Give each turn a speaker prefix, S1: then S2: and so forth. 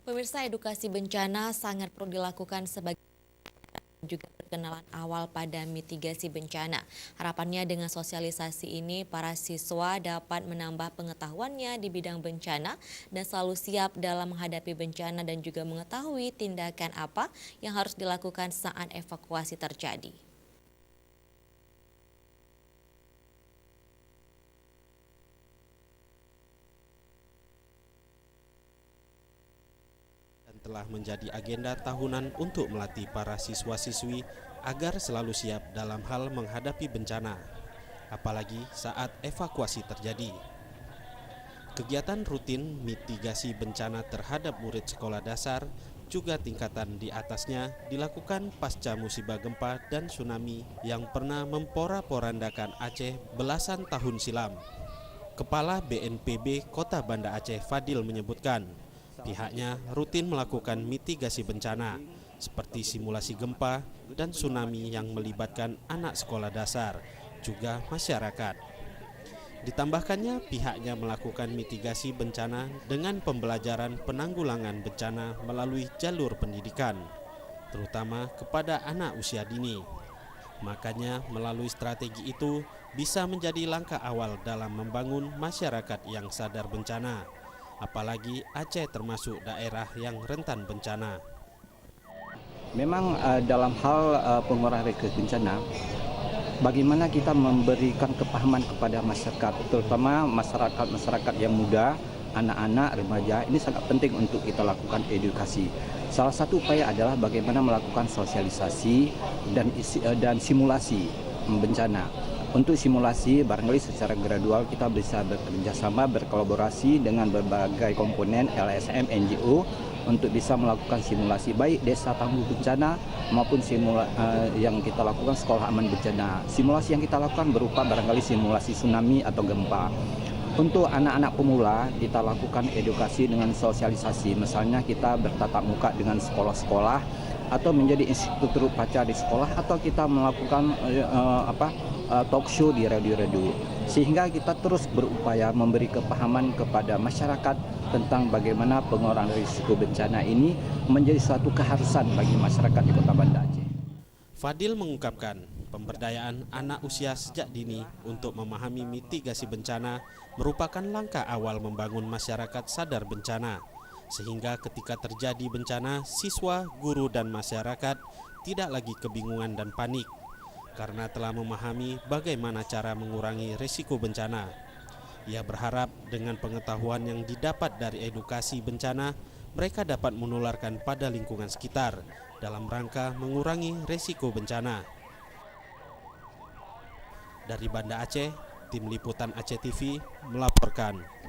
S1: Pemirsa, edukasi bencana sangat perlu dilakukan sebagai juga perkenalan awal pada mitigasi bencana. Harapannya dengan sosialisasi ini, para siswa dapat menambah pengetahuannya di bidang bencana dan selalu siap dalam menghadapi bencana dan juga mengetahui tindakan apa yang harus dilakukan saat evakuasi terjadi.
S2: Telah menjadi agenda tahunan untuk melatih para siswa-siswi agar selalu siap dalam hal menghadapi bencana, apalagi saat evakuasi terjadi. Kegiatan rutin mitigasi bencana terhadap murid sekolah dasar juga tingkatan di atasnya dilakukan pasca musibah gempa dan tsunami yang pernah memporak-porandakan Aceh belasan tahun silam. Kepala BNPB Kota Banda Aceh Fadil menyebutkan, pihaknya rutin melakukan mitigasi bencana seperti simulasi gempa dan tsunami yang melibatkan anak sekolah dasar, juga masyarakat. Ditambahkannya, pihaknya melakukan mitigasi bencana dengan pembelajaran penanggulangan bencana melalui jalur pendidikan, terutama kepada anak usia dini. Makanya melalui strategi itu bisa menjadi langkah awal dalam membangun masyarakat yang sadar bencana. Apalagi Aceh termasuk daerah yang rentan bencana.
S3: Memang dalam hal pengurangan risiko bencana, bagaimana kita memberikan kepahaman kepada masyarakat, terutama masyarakat yang muda, anak-anak, remaja, ini sangat penting untuk kita lakukan edukasi. Salah satu upaya adalah bagaimana melakukan sosialisasi dan simulasi bencana. Untuk simulasi, barangkali secara gradual kita bisa bekerjasama, berkolaborasi dengan berbagai komponen LSM, NGO untuk bisa melakukan simulasi baik desa tangguh bencana maupun yang kita lakukan sekolah aman bencana. Simulasi yang kita lakukan berupa barangkali simulasi tsunami atau gempa. Untuk anak-anak pemula kita lakukan edukasi dengan sosialisasi, misalnya kita bertatap muka dengan sekolah-sekolah atau menjadi instruktur upacara di sekolah, atau kita melakukan talk show di radio-radio, sehingga kita terus berupaya memberi kepahaman kepada masyarakat tentang bagaimana pengurangan risiko bencana ini menjadi suatu keharusan bagi masyarakat di Kota Banda Aceh.
S2: Fadil mengungkapkan, pemberdayaan anak usia sejak dini untuk memahami mitigasi bencana merupakan langkah awal membangun masyarakat sadar bencana, sehingga ketika terjadi bencana, siswa, guru, dan masyarakat tidak lagi kebingungan dan panik, karena telah memahami bagaimana cara mengurangi risiko bencana. Ia berharap dengan pengetahuan yang didapat dari edukasi bencana, mereka dapat menularkan pada lingkungan sekitar dalam rangka mengurangi risiko bencana. Dari Banda Aceh, Tim Liputan Aceh TV melaporkan.